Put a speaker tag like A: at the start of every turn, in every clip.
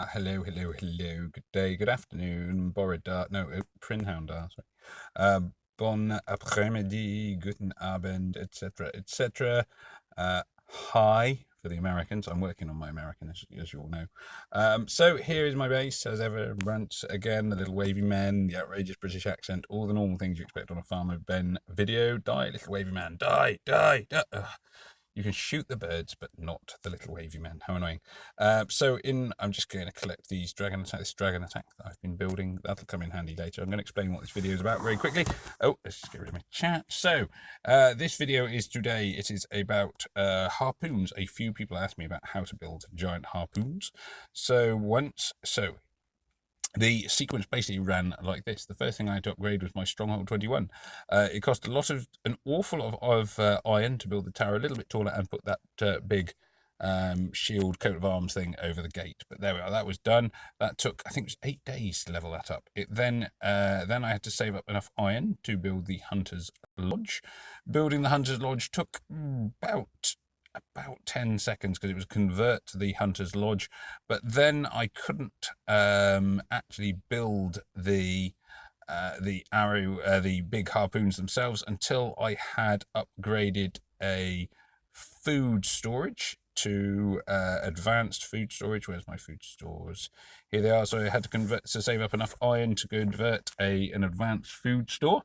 A: Hello. Good day, good afternoon. Prinhound. Sorry. Bon après-midi, guten Abend, etc., etc. Hi for the Americans. I'm working on my American, as you all know. So here is my base, as ever. Once again, the little wavy men, the outrageous British accent, all the normal things you expect on a Farmer Ben video. Die, little wavy man. Die. Ugh. You can shoot the birds, but not the little wavy men. How annoying. I'm just going to collect this dragon attack that I've been building. That'll come in handy later. I'm going to explain what this video is about very quickly. Oh, let's just get rid of my chat. This video is today. It is about harpoons. A few people asked me about how to build giant harpoons. The sequence basically ran like this. The first thing I had to upgrade was my Stronghold 21. It cost an awful lot of iron to build the tower a little bit taller and put that big shield coat of arms thing over the gate. But there we are. That was done. That took, I think it was 8 days to level that up. Then I had to save up enough iron to build the Hunter's Lodge. Building the Hunter's Lodge took about 10 seconds because it was convert to the Hunter's Lodge, but then I couldn't actually build the big harpoons themselves until I had upgraded a food storage to advanced food storage. Where's my food stores? Here they are. So I had to save up enough iron to convert an advanced food store.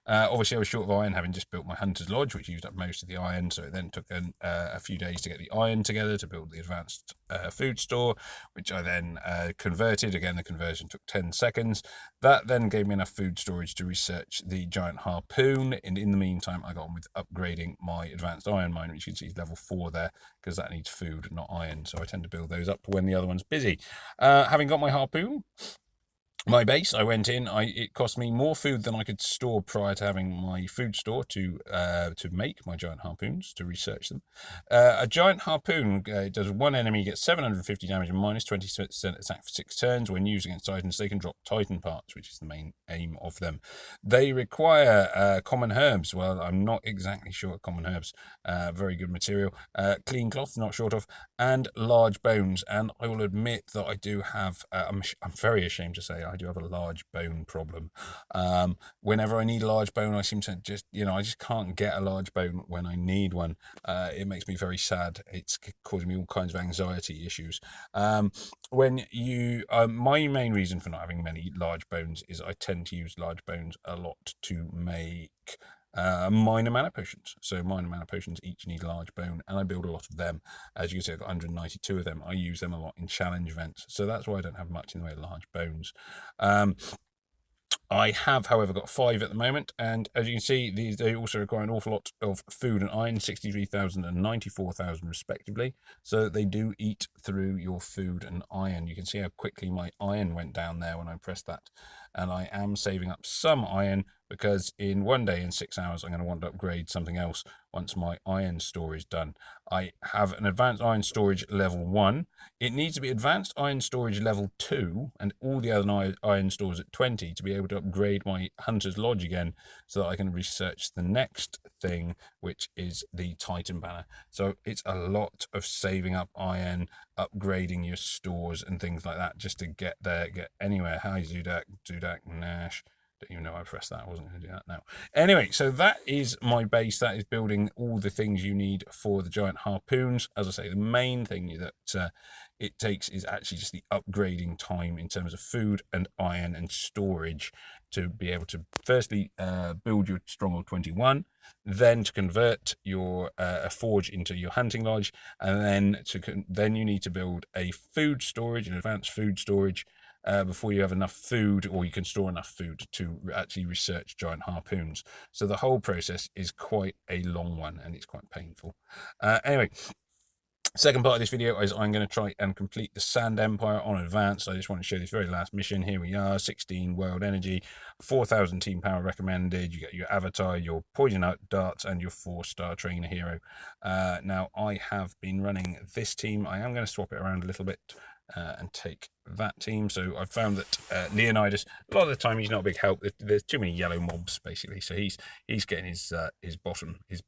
A: Obviously, I was short of iron, having just built my Hunter's Lodge, which used up most of the iron, so it then took a few days to get the iron together to build the advanced food store, which I then converted. Again, the conversion took 10 seconds. That then gave me enough food storage to research the giant harpoon, and in the meantime, I got on with upgrading my advanced iron mine, which you can see is level 4 there, because that needs food, not iron, so I tend to build those up when the other one's busy. Having got my harpoon, my base, I went in. It cost me more food than I could store prior to having my food store to make my giant harpoons, to research them. A giant harpoon does one enemy gets 750 damage and minus 20% attack for 6 turns. When used against Titans, they can drop Titan parts, which is the main aim of them. They require common herbs. Well, I'm not exactly sure of common herbs. Very good material. Clean cloth, not short of, and large bones. And I will admit that I do have. I'm very ashamed to say I do have a large bone problem. Whenever I need a large bone, I seem to I just can't get a large bone when I need one. It makes me very sad. It's causing me all kinds of anxiety issues. My main reason for not having many large bones is I tend to use large bones a lot to make minor mana potions. So minor mana potions each need large bone, and I build a lot of them. As you can see, I've got 192 of them. I use them a lot in challenge events, so that's why I don't have much in the way of large bones. I have, however, got 5 at the moment, and as you can see, they also require an awful lot of food and iron, 63,000 and 94,000 respectively, so they do eat through your food and iron. You can see how quickly my iron went down there when I pressed that, and I am saving up some iron because in 1 day and 6 hours I'm going to want to upgrade something else once my iron store is done. I have an advanced iron storage level 1. It needs to be advanced iron storage level 2 and all the other iron stores at 20 to be able to upgrade my Hunter's Lodge again, so that I can research the next thing, which is the Titan banner. So it's a lot of saving up iron, upgrading your stores and things like that just to get anywhere. Hi Zudak Nash. Don't even know I pressed that. I wasn't going to do that now. Anyway, so that is my base. That is building all the things you need for the giant harpoons. As I say, the main thing that it takes is actually just the upgrading time in terms of food and iron and storage to be able to firstly build your Stronghold 21, then to convert your forge into your hunting lodge, and then you need to build a food storage, an advanced food storage, before you have enough food, or you can store enough food to actually research giant harpoons. So the whole process is quite a long one, and it's quite painful. Anyway, second part of this video is I'm going to try and complete the Sand Empire on advanced. I just want to show this very last mission. Here we are, 16 world energy, 4,000 team power recommended. You get your avatar, your poison darts, and your 4-star trainer hero. Now, I have been running this team. I am going to swap it around a little bit. and take that team. So I've found that Leonidas, a lot of the time he's not a big help. There's too many yellow mobs basically, so he's getting his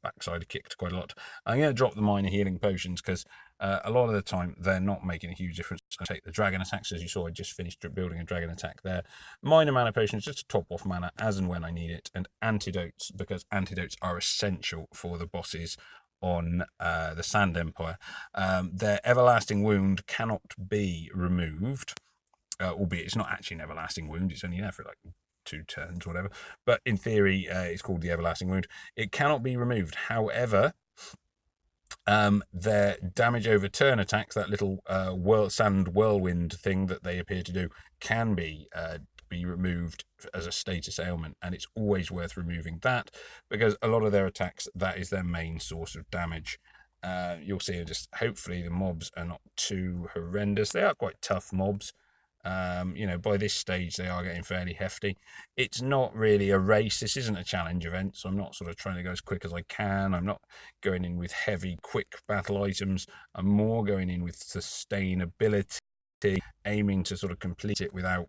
A: backside kicked quite a lot. I'm going to drop the minor healing potions because a lot of the time they're not making a huge difference. I take the dragon attacks, as you saw. I just finished building a dragon attack there. Minor mana potions just to top off mana as and when I need it, and antidotes, because antidotes are essential for the bosses on the Sand Empire. Their everlasting wound cannot be removed, albeit it's not actually an everlasting wound. It's only there for like 2 turns, whatever. But in theory, it's called the everlasting wound. It cannot be removed. However, their damage over turn attacks, that little sand whirlwind thing that they appear to do, can be removed as a status ailment, and it's always worth removing that, because a lot of their attacks, that is their main source of damage. You'll see just hopefully the mobs are not too horrendous. They are quite tough mobs. By this stage they are getting fairly hefty. It's not really a race. This isn't a challenge event, so I'm not sort of trying to go as quick as I can. I'm not going in with heavy, quick battle items. I'm more going in with sustainability, aiming to sort of complete it without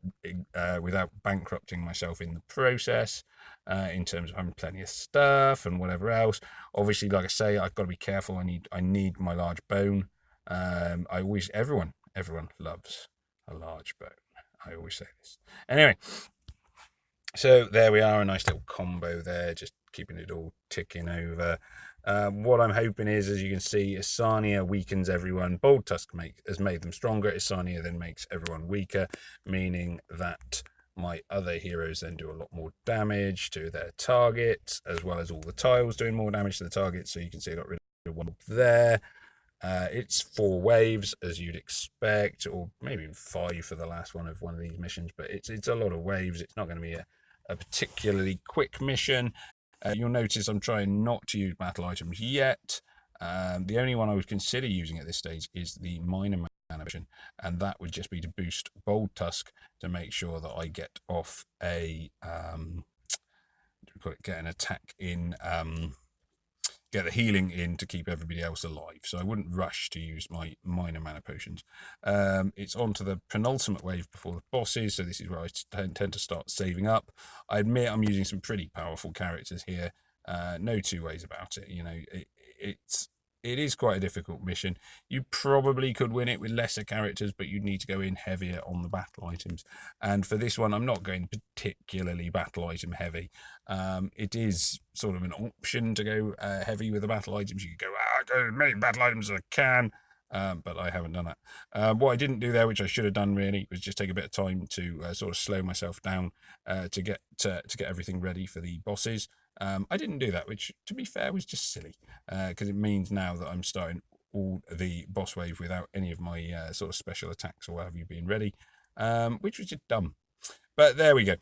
A: bankrupting myself in the process, in terms of having plenty of stuff and whatever else. Obviously, like I say, I've got to be careful. I need my large bone. Everyone loves a large bone. I always say this. Anyway, so there we are, a nice little combo there, just keeping it all ticking over. What I'm hoping is, as you can see, Isania weakens everyone. Bold Tusk has made them stronger. Isania then makes everyone weaker, meaning that my other heroes then do a lot more damage to their targets, as well as all the tiles doing more damage to the target. So you can see I got rid of one there. It's 4 waves, as you'd expect, or maybe 5 for the last one of these missions, but it's a lot of waves. It's not going to be a particularly quick mission. You'll notice I'm trying not to use battle items yet. The only one I would consider using at this stage is the minor mana mission, and that would just be to boost Bold Tusk to make sure that I get off get an attack in, get the healing in to keep everybody else alive. So I wouldn't rush to use my minor mana potions. It's on to the penultimate wave before the bosses, so this is where I tend to start saving up. I admit I'm using some pretty powerful characters here. No two ways about it. It is quite a difficult mission. You probably could win it with lesser characters, but you'd need to go in heavier on the battle items. And for this one, I'm not going particularly battle item heavy. It is sort of an option to go heavy with the battle items. You could go as many battle items as I can, but I haven't done that. What I didn't do there, which I should have done really, was just take a bit of time to sort of slow myself down to get everything ready for the bosses. I didn't do that, which, to be fair, was just silly, because it means now that I'm starting all the boss wave without any of my sort of special attacks or what have you being ready, which was just dumb. But there we go.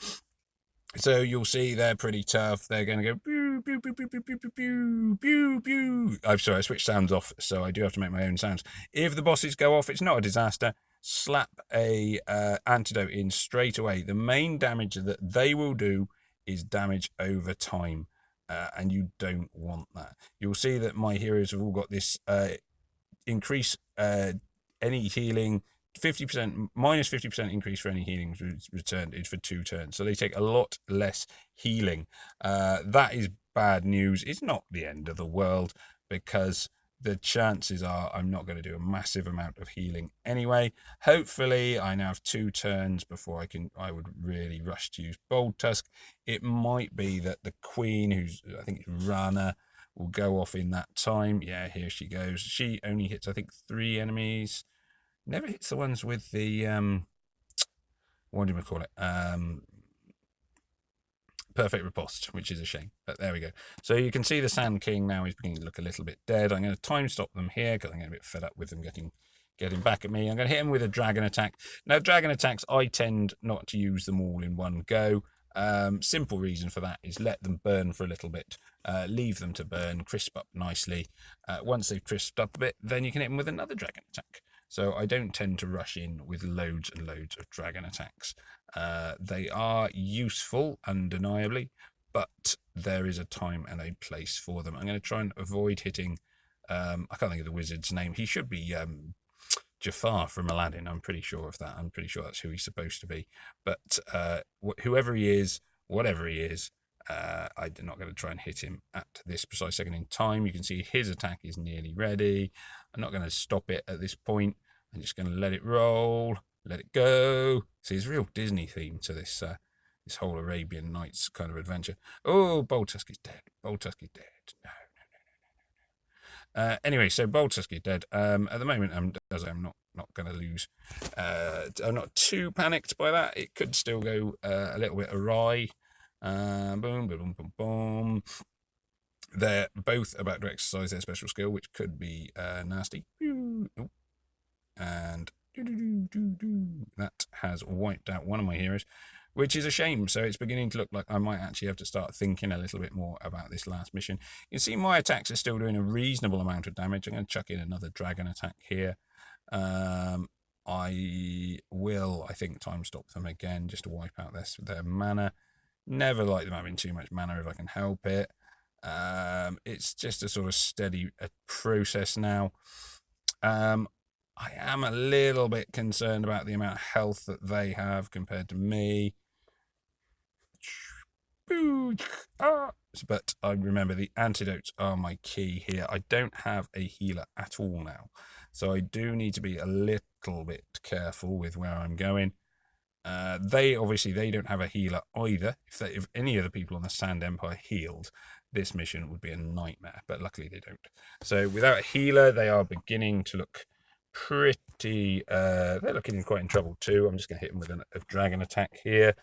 A: So you'll see they're pretty tough. They're going to go pew, pew, pew, pew, pew, pew, pew, pew, pew. I'm sorry, I switched sounds off, so I do have to make my own sounds. If the bosses go off, it's not a disaster. Slap a antidote in straight away. The main damage that they will do is damage over time, and you don't want that. You'll see that my heroes have all got this increase any healing, 50%, minus 50% increase for any healing returned is for 2 turns. So they take a lot less healing. That is bad news. It's not the end of the world, because the chances are I'm not going to do a massive amount of healing anyway. Hopefully I now have 2 turns before I would really rush to use Bold Tusk. It might be that the Queen, who's I think is Rana, will go off in that time. Yeah, here she goes. She only hits, I think, 3 enemies. Never hits the ones with the what do we call it? Perfect riposte, which is a shame, but there we go. So you can see the Sand King now is beginning to look a little bit dead. I'm going to time stop them here because I'm getting a bit fed up with them getting back at me. I'm going to hit him with a dragon attack. Now, dragon attacks, I tend not to use them all in one go. Simple reason for that is let them burn for a little bit, leave them to burn, crisp up nicely. Once they've crisped up a bit, then you can hit them with another dragon attack. So I don't tend to rush in with loads and loads of dragon attacks. They are useful, undeniably, but there is a time and a place for them. I'm going to try and avoid hitting, I can't think of the wizard's name. He should be Jafar from Aladdin. I'm pretty sure of that. I'm pretty sure that's who he's supposed to be. But whoever he is, whatever he is, I'm not going to try and hit him at this precise second in time. You can see his attack is nearly ready. I'm not going to stop it at this point. I'm just going to let it roll, let it go. See, there's a real Disney theme to this this whole Arabian Nights kind of adventure. Oh, Bold Tusk is dead. Bold Tusk is dead. No. Anyway, so Bold Tusk is dead. At the moment, I'm not going to lose. I'm not too panicked by that. It could still go a little bit awry. Boom, boom, boom, boom, boom. They're both about to exercise their special skill, which could be nasty. And that has wiped out one of my heroes, which is a shame. So it's beginning to look like I might actually have to start thinking a little bit more about this last mission. You can see my attacks are still doing a reasonable amount of damage. I'm going to chuck in another dragon attack here. I will, I think, time stop them again just to wipe out their mana. Never like them having too much mana if I can help it. It's just a sort of steady process now. I am a little bit concerned about the amount of health that they have compared to me. But I remember the antidotes are my key here. I don't have a healer at all now. So I do need to be a little bit careful with where I'm going. They don't have a healer either. If any of the people on the Sand Empire healed, this mission would be a nightmare. But luckily they don't. So without a healer, they are beginning to look pretty... they're looking quite in trouble too. I'm just going to hit them with a dragon attack here.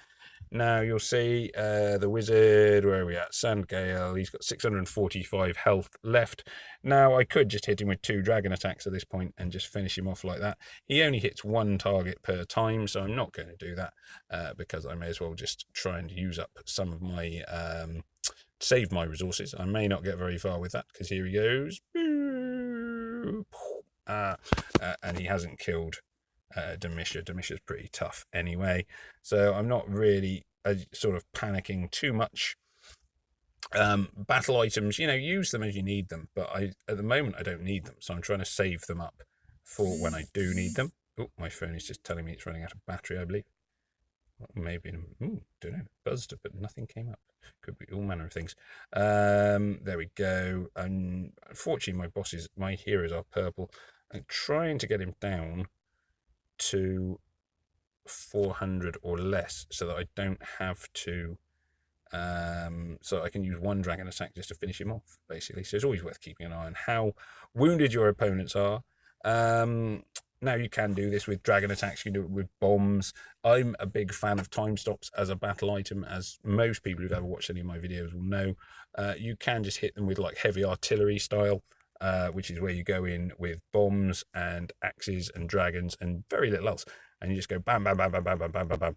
A: Now you'll see the wizard, where are we at? Sandgale, he's got 645 health left. Now I could just hit him with 2 dragon attacks at this point and just finish him off like that. He only hits 1 target per time, so I'm not going to do that because I may as well just try and use up some of my, save my resources. I may not get very far with that because here he goes. And he hasn't killed Domitia. Domitia's pretty tough anyway, so I'm not really sort of panicking too much. Battle items, use them as you need them, but at the moment I don't need them, so I'm trying to save them up for when I do need them. Oh, my phone is just telling me it's running out of battery, I believe. Maybe, don't know, buzzed it, but nothing came up. Could be all manner of things. There we go. Unfortunately, my heroes are purple. I'm trying to get him down to 400 or less so that I don't have to so I can use 1 dragon attack just to finish him off, basically. So it's always worth keeping an eye on how wounded your opponents are. Now you can do this with dragon attacks, you can do it with bombs. I'm a big fan of time stops as a battle item, as most people who've ever watched any of my videos will know. You can just hit them with like heavy artillery style, which is where you go in with bombs and axes and dragons and very little else. And you just go bam, bam, bam, bam, bam, bam, bam, bam, bam.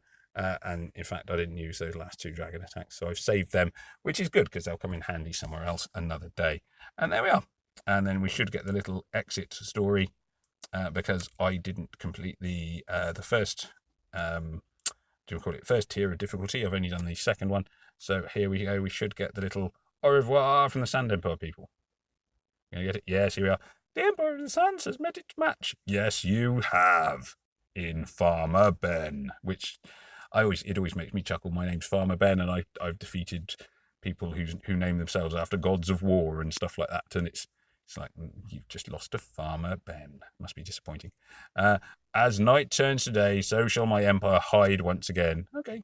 A: And in fact, I didn't use those last 2 dragon attacks, so I've saved them, which is good because they'll come in handy somewhere else another day. And there we are. And then we should get the little exit story because I didn't complete the first, first tier of difficulty. I've only done the second one. So here we go. We should get the little au revoir from the Sand Empire people. You get it? Yes, here we are. The Empire of the Sands has met its match. Yes, you have. In Farmer Ben, which it always makes me chuckle. My name's Farmer Ben, and I've defeated people who name themselves after gods of war and stuff like that. And it's like, you've just lost to Farmer Ben. Must be disappointing. As night turns to day, so shall my empire hide once again. Okay.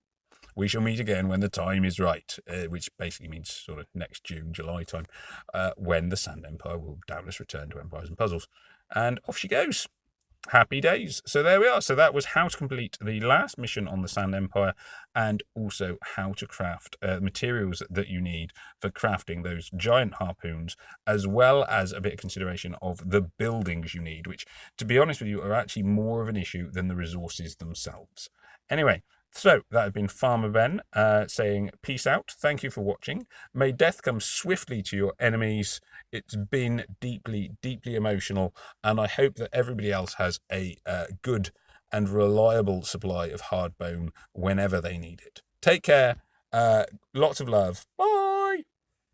A: We shall meet again when the time is right, which basically means sort of next June, July time, when the Sand Empire will doubtless return to Empires and Puzzles. And off she goes. Happy days. So there we are. So that was how to complete the last mission on the Sand Empire, and also how to craft materials that you need for crafting those giant harpoons, as well as a bit of consideration of the buildings you need, which, to be honest with you, are actually more of an issue than the resources themselves. Anyway, so that has been Farmer Ben saying peace out. Thank you for watching. May death come swiftly to your enemies. It's been deeply, deeply emotional, and I hope that everybody else has a good and reliable supply of hard bone whenever they need it. Take care. Lots of love. Bye.